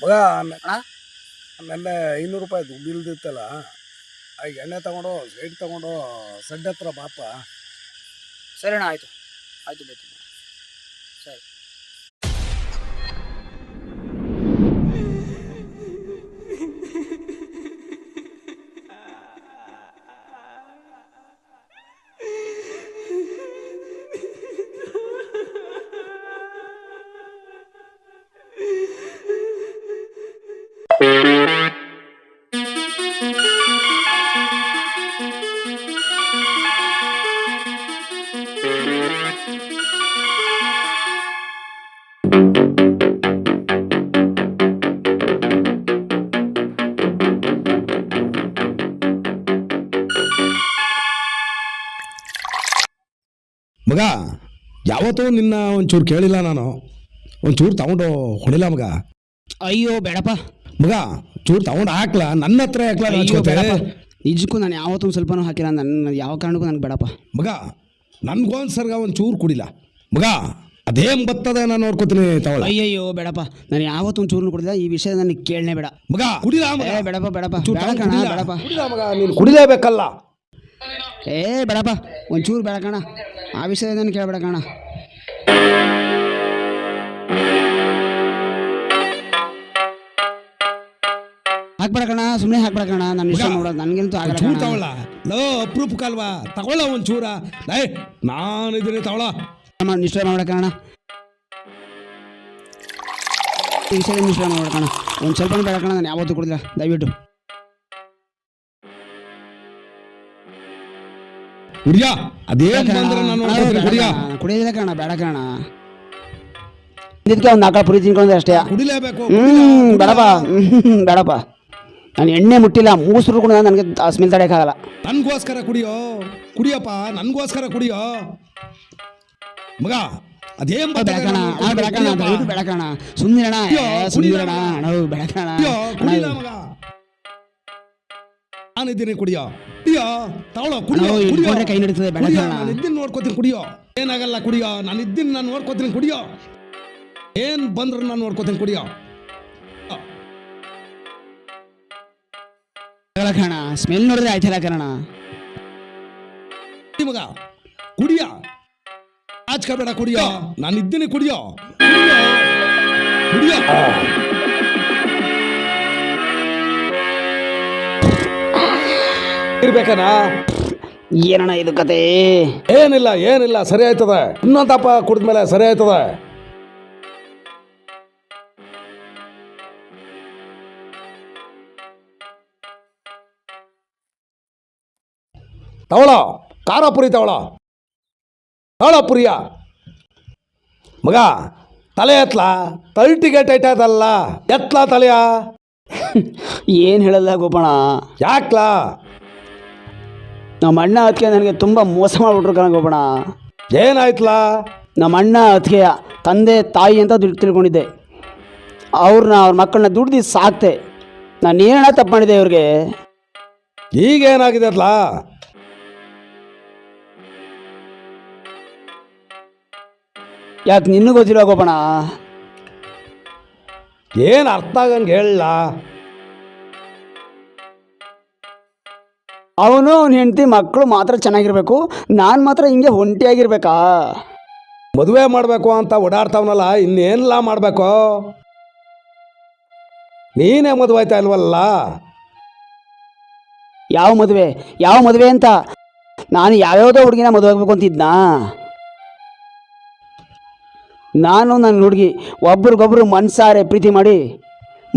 ಮಗ ಅಣ್ಣ ನೆನ್ನೆ 500 ರೂಪಾಯಿ ದುಡ್ಡು ಇಲ್ದಿತ್ತಲ್ಲ, ಈಗ ಎಣ್ಣೆ ತಗೊಂಡು ಸೈಡ್ ತಗೊಂಡು ಸಡ್ಡೆ ಹತ್ರ ಬಾಪ. ಸರಿ ಅಣ್ಣ, ಆಯಿತು ಆಯಿತು ಬರ್ತೀನಿ ಸರಿ. ಮಗ, ಯಾವತ್ತೂ ನಿನ್ನ ಒಂಚೂರು ಕೇಳಿಲ್ಲ ನಾನು. ಒಂಚೂರು ತಗೊಂಡು ಹೊಡಿಲ್ಲ ಮಗ. ಅಯ್ಯೋ ಬೇಡಪ್ಪ ಮಗ, ಚೂರು ತಗೊಂಡು ಹಾಕ್ಲಾ, ನನ್ನ ಹತ್ರ ಹಾಕ್ಲಾ. ನಿಜಕ್ಕೂ ನಾನು ಯಾವತ್ತೂ ಸ್ವಲ್ಪನೂ ಹಾಕಿಲ್ಲ. ನನ್ನ ಯಾವ ಕಾರಣಕ್ಕೂ ನನಗೆ ಬೇಡಪ್ಪ ಮಗ. ನನಗೊಂದ್ಸರ್ಗ ಒಂಚೂರು ಕುಡಿಲ್ಲ ಮಗ. ಅದೇನು ಬರ್ತದೆ ನಾನು ನೋಡ್ಕೋತೀನಿ ತಗೊಳ್ಳ. ಅಯ್ಯಯ್ಯೋ ಬೇಡಪ್ಪ, ನಾನು ಯಾವತ್ತೂ ಚೂರು ಕುಡಿಲ್ಲ. ಈ ವಿಷಯ ನನಗೆ ಕೇಳನೇ ಬೇಡ ಮಗ. ಕುಡಿಲ್ಲ ಮಗ. ಬೇಡಪ್ಪ ಬೇಡಪ್ಪ ಬೇಡಪ್ಪ ಕುಡಿಲ್ಲ ಮಗ. ನೀನು ಕುಡಿಲೇಬೇಕಲ್ಲ. ಬೇಡಪ್ಪ, ಒಂಚೂರು ಬೇಡ ಕಣ. ಆ ವಿಷಯ ನನಗೆ ಕೇಳಬೇಡ ಕಣ. ಹಾಕ್ಬೇಡ ಕಣ, ಸುಮ್ಮನೆ ಹಾಕ್ಬೇಡ ಕಣ. ನನ್ನ ಇಷ್ಟ ನೋಡೋದು ನನಗಂತೂ ಆಗಲ್ಲ. ಚೂರು ತಗೊಳ್ಳ. ಲೋ ಅಪ್ರೂಪಕ್ಕಲ್ವಾ, ತಗೊಳ್ಳ ಒಂಚೂರ. ನಾನು ಇದೀನಿ ತಗೊಳ್ಳ. ನಿಷ್ಠೆ ಮಾಡ್ಬೇಡ ಕಣ. ಈ ವಿಷಯ ನಿಷ್ಠೆ ಮಾಡ್ಬೇಡ ಕಣ. ಒಂದು ಸ್ವಲ್ಪ ಬೇಡ ಕಣ. ನಾನು ಯಾವತ್ತೂ ಕುಡಿದಿಲ್ಲ, ದಯವಿಟ್ಟು. ಕುಡಿಯ. ಅದೇನು ಬಂದ್ರೆ ನಾನು ಕುಡಿಯೋದಿಲ್ಲ ಕಣ, ಬೇಡ ಕಣ. ಇದಕ್ಕೆ ಒಂದು 4 ಪುರಿ ತಿನ್ಕೊಂಡ್ರೆ ಅಷ್ಟೇ. ಕುಡಿಲೇಬೇಕು. ಬೇಡಪ್ಪ ಬೇಡಪ್ಪ. ನಾನು ಎಣ್ಣೆ ಮುಟ್ಟಿಲ್ಲ, ಮೂಸರು ಕೂಡ ನನಗೆ ಸ್ಮೆಲ್ ತಡೆಯೋಕ್ಕಾಗಲ್ಲ. ನನಗೋಸ್ಕರ ಕುಡಿಯೋ, ಕುಡಿಯಪ್ಪ, ನನಗೋಸ್ಕರ ಕುಡಿಯೋ ಮಗ. ಅದೇನ್ ಬೆಳಕಣ ಬೆಳಕಣ. ಸುಂದಿರಣ ಸುಂದಿರಣ ನಾವು ಬೆಳಕಣ. ನಾನಿದ್ದೀನಿ, ಕುಡಿಯೋ ಕುಡಿಯೋ ತಗೊಳ್ಳೋ. ಕುಡಿಯೋ, ಕೈ ನಡೀತದೆ. ಬೆಳಕಣ, ನಾನು ಇದ್ದೀನಿ ನೋಡ್ಕೋತೀನಿ. ಕುಡಿಯೋ, ಏನಾಗಲ್ಲ. ಕುಡಿಯೋ, ನಾನು ಇದ್ದೀನಿ, ನಾನು ನೋಡ್ಕೋತೀನಿ. ಕುಡಿಯೋ, ಏನ್ ಬಂದ್ರು ನಾನು ನೋಡ್ಕೋತೀನಿ. ಕುಡಿಯೋ ಕಣ. ಸ್ಮೆಲ್ ನೋಡಿದ್ರೆ ಆಯ್ತಲ್ಲ ಕಣ ಮಗ. ಕುಡಿಯ, ಆಚ್ಕಬೇಡ. ಕುಡಿಯೋ, ನಾನು ಇದ್ದೀನಿ. ಕುಡಿಯೋ ಕುಡಿಯೋ. ಇರ್ಬೇಕನಾ? ಏನಣ್ಣ ಇದು ಕತೆ? ಏನಿಲ್ಲ ಏನಿಲ್ಲ, ಸರಿ ಆಯ್ತದ. ಇನ್ನೊಂದಪ್ಪ ಕುಡಿದ್ಮೇಲೆ ಸರಿ ಆಯ್ತದ. ತಗೊಳ್ಳೋ, ಖಾರ ಪುರಿ ತಗೊಳ್ಳೋ. ತಗೊಳ್ಳೋ ಪುರಿಯ ಮಗ. ತಲೆ ಎತ್ಲಾ, ತಲ್ಟಿಗೆ ಟೈಟ್ ಆಯ್ತಲ್ಲ. ಎತ್ಲಾ ತಲೆಯ. ಏನು ಹೇಳಲ್ಲ ಗೋಪಣ್ಣ. ಯಾಕ್ಲಾ? ನಮ್ಮ ಅಣ್ಣ ಅದಕ್ಕೆ ನನಗೆ ತುಂಬ ಮೋಸ ಮಾಡಿಬಿಟ್ರು ಕಣ ಗೋಪಣ್ಣ. ಏನಾಯ್ತಲಾ? ನಮ್ಮ ಅಣ್ಣ ಅದಕ್ಕೆ ತಂದೆ ತಾಯಿ ಅಂತ ದುಡ್ಡು ತಿಳ್ಕೊಂಡಿದ್ದೆ. ಅವ್ರ ಮಕ್ಕಳನ್ನ ದುಡ್ದು ಸಾಕ್ತೆ. ನಾನು ಏನಣ್ಣ ತಪ್ಪು ಮಾಡಿದೆ ಇವ್ರಿಗೆ? ಈಗೇನಾಗಿದೆ ಅಲ್ಲ? ಯಾಕೆ ನಿನ್ನೂ ಗೊತ್ತಿಲ್ಲ ಗೋಪಣ್ಣ? ಏನು ಅರ್ಥ ಆಗಂಗೆ ಹೇಳ. ಅವನು ಅವ್ನ ಹೆಂಡತಿ ಮಕ್ಕಳು ಮಾತ್ರ ಚೆನ್ನಾಗಿರ್ಬೇಕು, ನಾನು ಮಾತ್ರ ಹಿಂಗೆ ಒಂಟಿಯಾಗಿರ್ಬೇಕಾ? ಮದುವೆ ಮಾಡಬೇಕು ಅಂತ ಓಡಾಡ್ತಾವನಲ್ಲ, ಇನ್ನೇನೆಲ್ಲ ಮಾಡಬೇಕು? ನೀನೇ ಮದುವೆ ಆಯ್ತಾ ಇಲ್ವಲ್ಲ? ಯಾವ ಮದುವೆ ಅಂತ ನಾನು ಯಾವ್ಯಾವುದೋ ಹುಡುಗಿನ ಮದುವೆ ಆಗಬೇಕು ಅಂತಿದ್ನಾ? ನಾನು ನನ್ನ ಹುಡುಗಿ ಒಬ್ರಿಗೊಬ್ರು ಮನ್ಸಾರೆ ಪ್ರೀತಿ ಮಾಡಿ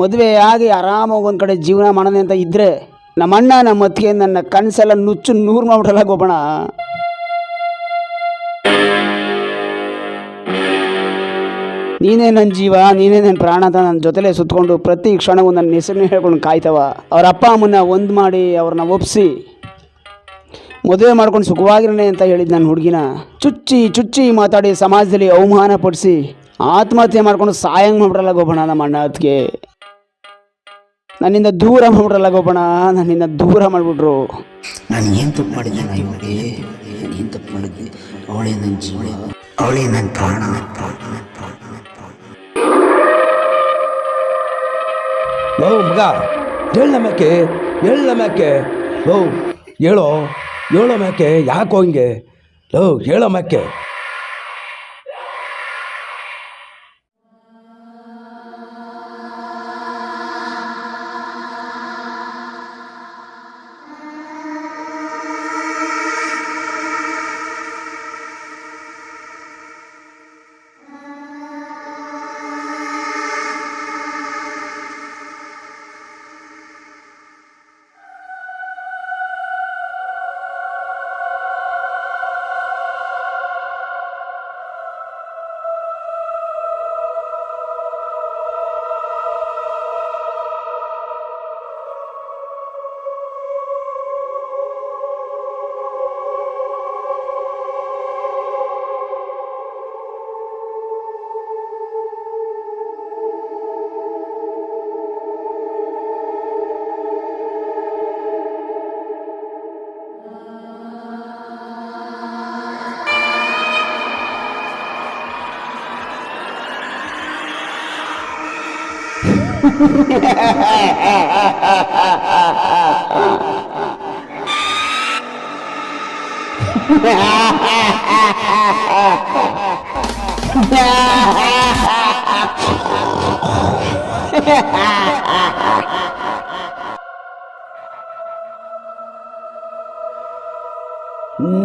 ಮದುವೆ ಆಗಿ ಆರಾಮಾಗಿ ಒಂದು ಕಡೆ ಜೀವನ ಮಾಡೋಣ ಅಂತ ಇದ್ದರೆ, ನಮ್ಮ ಅಣ್ಣ ನಮ್ಮ ಅತ್ತಿಗೆ ನನ್ನ ಕನಸೆಲ್ಲ ನುಚ್ಚು ನೂರು ಮಾಡ್ಬಿಡಲ್ಲ ಗೋಪಣ್ಣ. ನೀನೇ ನನ್ನ ಜೀವ, ನೀನೇ ನನ್ನ ಪ್ರಾಣ ಅಂತ ನನ್ನ ಜೊತೆಲೇ ಸುತ್ತಕೊಂಡು ಪ್ರತಿ ಕ್ಷಣವೂ ನನ್ನ ಹೆಸರನ್ನ ಹೇಳ್ಕೊಂಡು ಕಾಯ್ತವ. ಅವ್ರ ಅಪ್ಪ ಅಮ್ಮನ್ನ ಒಂದು ಮಾಡಿ ಅವ್ರನ್ನ ಒಪ್ಪಿಸಿ ಮದುವೆ ಮಾಡ್ಕೊಂಡು ಸುಖವಾಗಿರನೆ ಅಂತ ಹೇಳಿದ್ದು ನನ್ನ ಹುಡುಗಿನ ಚುಚ್ಚಿ ಮಾತಾಡಿ ಸಮಾಜದಲ್ಲಿ ಅವಮಾನ ಪಡಿಸಿ ಆತ್ಮಹತ್ಯೆ ಮಾಡ್ಕೊಂಡು ಸಾಯಂಗೆ ಮಾಡ್ಬಿಡಲ್ಲ ಗೋಪಣ್ಣ ನಮ್ಮ ಅಣ್ಣ ಅದಕ್ಕೆ. ನನ್ನಿಂದ ದೂರ ಮಾಡ್ಬಿಡ್ರಲ್ಲ ಗೋಪಣ್ಣ, ನನ್ನಿಂದ ದೂರ ಮಾಡಿಬಿಟ್ರು. ನಾನು ಏನು ತಪ್ಪು ಮಾಡಿದ್ದೆ? ನಾ ಇವಳಿಗೆ ಏನು ತಪ್ಪು ಮಾಡಿದ್ದೆ? ಅವಳೇ ನನ್ನ ಜೀವ, ಅವಳೇ ನನ್ನ ಪ್ರಾಣ. ಲೋ ಮಗ ಹೇಳ ಮ್ಯಾಕೆ ಲೋ ಹೇಳೋ ಮ್ಯಾಕೆ ಯಾಕೋ ಹಿಂಗೆ ಲೋ ಹೇಳೋ ಮ್ಯಾಕೆ.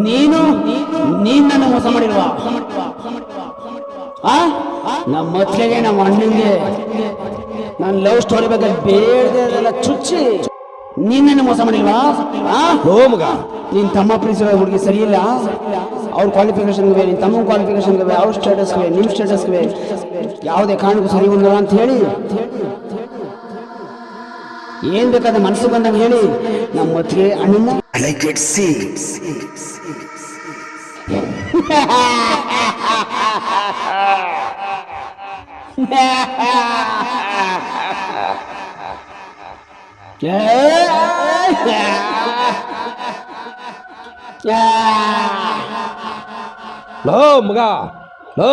ನೀನು ನನ್ನ ಮೋಸ ಮಾಡಿಲ್ವಾ? ನಮ್ಮ ಮತ್ಲೆಗೆ ನಮ್ಮ ಅಣ್ಣಂಗೆ ನನ್ನ ಲವ್ ಸ್ಟೋರಿ ಬಗ್ಗೆ ಬೇಡದೆಲ್ಲ ಚುಚ್ಚಿ ನೀನನ್ನು ಮೋಸ ಮಾಡಿಲ್ವಾ? ಲೋ ಮಗ ನಿನ್ನ ತಮ್ಮ ಪ್ರೀತಿಸಿರೋ ಹುಡುಗಿ ಸರಿಯಿಲ್ಲ. ಅವ್ರ ಕ್ವಾಲಿಫಿಕೇಶನ್ಗೆ ನಿನ್ನ ತಮ್ಮ ಕ್ವಾಲಿಫಿಕೇಶನ್ಗೆ ಅವ್ರ ಸ್ಟೇಟಸ್ಗೆ ನಿಮ್ಮ ಸ್ಟೇಟಸ್ಗೆ ಯಾವುದೇ ಕಾರಣಕ್ಕೂ ಸರಿ ಹೊಂದಲ್ಲ ಅಂತ ಹೇಳಿ ಏನ್ ಬೇಕಾದ್ರೆ ಮನಸ್ಸು ಬಂದಂಗೆ ಹೇಳಿ ನಮ್ಮ ಮತ್ಗೆ ಅಣ್ಣನ ಲೋ ಮಗ ಲೋ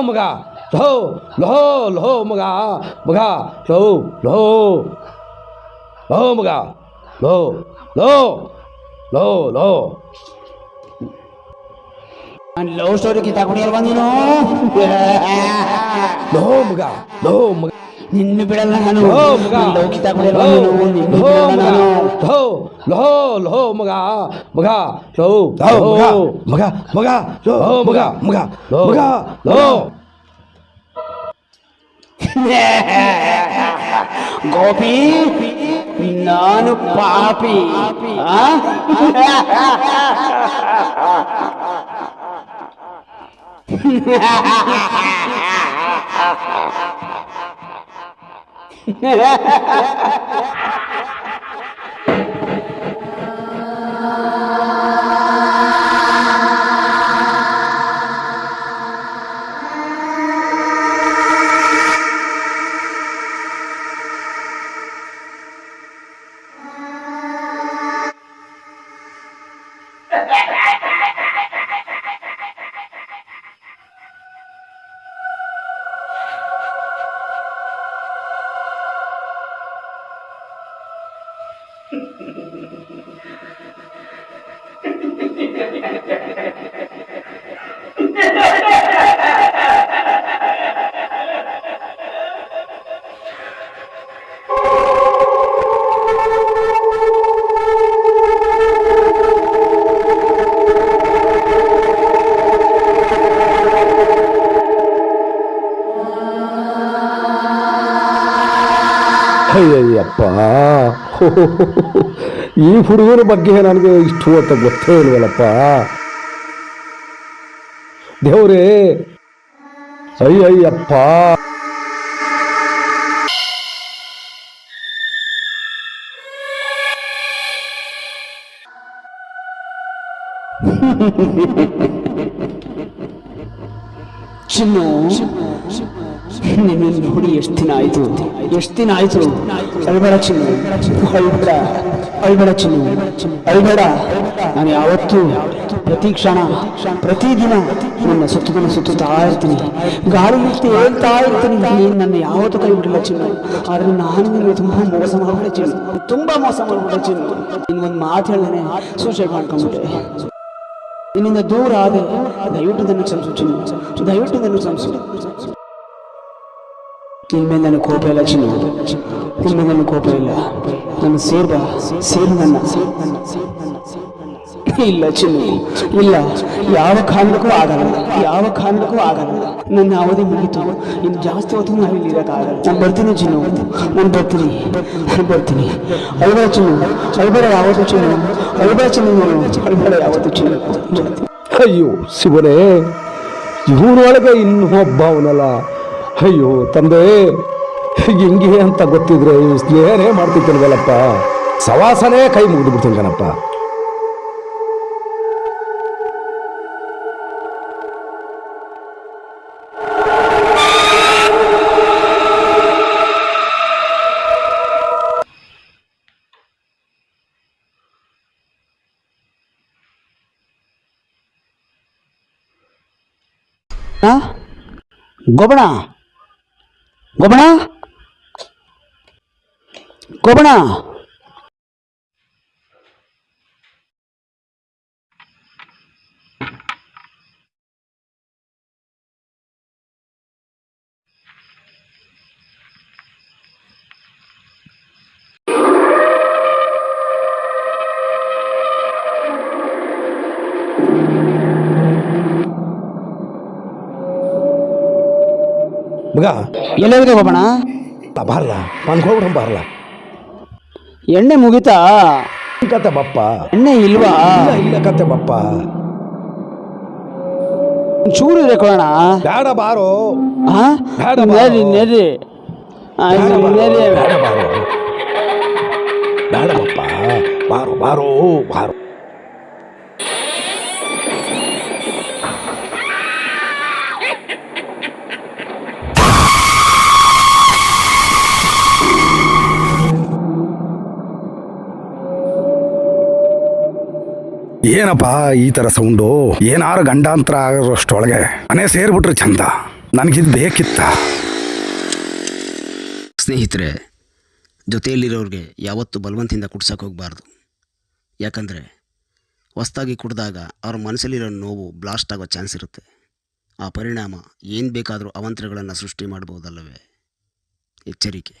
ಮಗ ಲೋ ಮಗ ಮಗ ಲೋ ನಾನು ಲವ್ ಸ್ಟೋರಿ ಕಿತ್ತಾಕೊಂಡಿಯಲ್ವಾ ನೀನು? ಲೋ ಮಗ ನಿನ್ನ ಬಿಡಲ್ಲ ನಾನು. ಮಗ ಲವ್ ಕಿತ್ತಾಕೊಂಡಿಯಲ್ವಾ ನೀನು? ನಿನ್ನ ಬಿಡಲ್ಲ ನಾನು. ಲೋ ಮಗ ಗೋಪಿ ನಾನು ಪಾಪಿ. ಅಯ್ಯಪ್ಪ ಈ ಹುಡುಗರ ಬಗ್ಗೆ ನನಗೆ ಇಷ್ಟು ಅಂತ ಗೊತ್ತೇ ಇಲ್ವಲ್ಲಪ್ಪ ದೇವ್ರೇ. ಅಯ್ಯಪ್ಪ ಚಿನ್ನು ನಿನ್ನ ನೋಡಿ ಎಷ್ಟು ದಿನ ಆಯ್ತು. ಅಳ್ಬೇಡ ಚಿನ್ನು, ಅಳ್ಬೇಡ. ಅಳ್ಬೇಡ ಚಿನ್ನು, ಅಳ್ಬೇಡ. ನಾನು ಯಾವತ್ತೂ ಪ್ರತಿ ಕ್ಷಣ ಪ್ರತಿದಿನ ನನ್ನ ಸುತ್ತುತ್ತಾ ಇರ್ತೀನಿ, ಗಾಳಿ ನಿಂತು ಹೇಳ್ತಾ ಇರ್ತೀನಿ. ನೀನು ನನ್ನ ಯಾವತ್ತೂ ಕೈ ಬಿಡಲ್ಲ ಚಿನ್ನು. ಆದರೆ ನಾನು ನಿನಗೆ ತುಂಬ ಮೋಸ ಮಾಡ್ಬಿಟ್ಟೆ ಚಿನ್ನು, ತುಂಬ ಮೋಸ ಮಾಡ್ಬಿಟ್ಟೆ ಚಿನ್ನು. ನಿನ್ಗೊಂದು ಮಾತು ಹೇಳ್ದೇನೆ ಸೂಸೈಡ್ ಮಾಡ್ಕೊಂಡ್ಬಿಟ್ಟೆ. ನಿನ್ನಿಂದ ದೂರ ಆದೆ. ದಯವಿಟ್ಟು ನನ್ನ ಕ್ಷಮಿಸು ಚಿನ್ನು, ದಯವಿಟ್ಟು ನನ್ನ ಕ್ಷಮಿಸು. ನಿನ್ಮೇಲೆ ನನಗೆ ಕೋಪ ಇಲ್ಲ ಚಿನ್ನು, ನಿನ್ಮೇಲೆ ನನಗೆ ಕೋಪ ಇಲ್ಲ. ನನ್ನ ಸೇರು ನನ್ನ. ಇಲ್ಲ ಚಿನ್ನು, ಇಲ್ಲ, ಯಾವ ಕಾರಣಕ್ಕೂ ಆಗಲ್ಲ, ಯಾವ ಕಾರಣಕ್ಕೂ ಆಗಲ್ಲ. ನನ್ನ ಅವಧಿ ಮುಗೀತು, ಇನ್ನು ಜಾಸ್ತಿ ಹೊತ್ತು ನಾವು ಇಲ್ಲಿ ಇರೋಕ್ಕಾಗಲ್ಲ. ನಾನು ಬರ್ತೀನಿ ಚಿನ್ನು, ನಾನು ಬರ್ತೀನಿ. ಅಳ್ಬೇಡ ಚಿನ್ನು, ಅಳ್ಬೇಡ ಯಾವತ್ತು ಚಿನ್ನು, ಅಳ್ಬೇಡ ಚಿನ್ನು, ಅಳ್ಬೇಡ ಯಾವತ್ತು ಚಿನ್ನು. ಅಯ್ಯೋ ಶಿವನೇ, ಇವನೊಳಗೆ ಇನ್ನೂ ಒಬ್ಬ ಅವನಲ್ಲ. ಅಯ್ಯೋ ತಂದೆ, ಹಿಂಗೆ ಅಂತ ಗೊತ್ತಿದ್ರೆ ಸ್ನೇಹನೇ ಮಾಡ್ತಿದ್ದಲ್ವಲ್ಲಪ್ಪ, ಸವಾಸನೇ ಕೈ ಮುಗಿದು ಬಿಡ್ತೀನಿ ಕಣಪ್ಪ. ಗೋಬಣ, ಗೋಬಣ, ಗೋಬಣ. ಮಗ ಎಲ್ಲೋಗಿದೆ ಗೋಬಣ? ಬಾರಲ್ಲ, ಮನ್ಕೋಗ್ಬಿಡ ಬಾರಲ್ಲ. ಎಣ್ಣೆ ಮುಗಿತಾ? ಕತೆ ಬಪ್ಪ. ಎಣ್ಣೆ ಇಲ್ವಾ? ಇಲ್ಲ ಕತೆ ಬಪ್ಪ. ಚೂರು ಇದೆ ಕೊಡೋಣ. ಬೇಡ ಬಾರೋ. ಬೇಡ ನೆರಿ ಬೇಡ ಬಾರೋ, ಬೇಡ ಬಪ್ಪ, ಬಾರೋ. ಏನಪ್ಪ ಈ ಥರ ಸೌಂಡು? ಏನಾರು ಗಂಡಾಂತರ ಆಗೋಷ್ಟೊಳಗೆ ಮನೆ ಸೇರ್ಬಿಟ್ರೆ ಚಂದ. ನನಗಿದು ಬೇಕಿತ್ತ. ಸ್ನೇಹಿತರೆ, ಜೊತೆಯಲ್ಲಿರೋರಿಗೆ ಯಾವತ್ತೂ ಬಲವಂತಿಂದ ಕುಡ್ಸೋಕೆ ಹೋಗಬಾರ್ದು. ಯಾಕಂದರೆ ಹೊಸ್ದಾಗಿ ಕುಡಿದಾಗ ಅವ್ರ ಮನಸ್ಸಲ್ಲಿರೋ ನೋವು ಬ್ಲಾಸ್ಟ್ ಆಗೋ ಚಾನ್ಸ್ ಇರುತ್ತೆ. ಆ ಪರಿಣಾಮ ಏನು ಬೇಕಾದರೂ ಅವಾಂತರಗಳನ್ನು ಸೃಷ್ಟಿ ಮಾಡ್ಬೋದಲ್ಲವೇ? ಎಚ್ಚರಿಕೆ.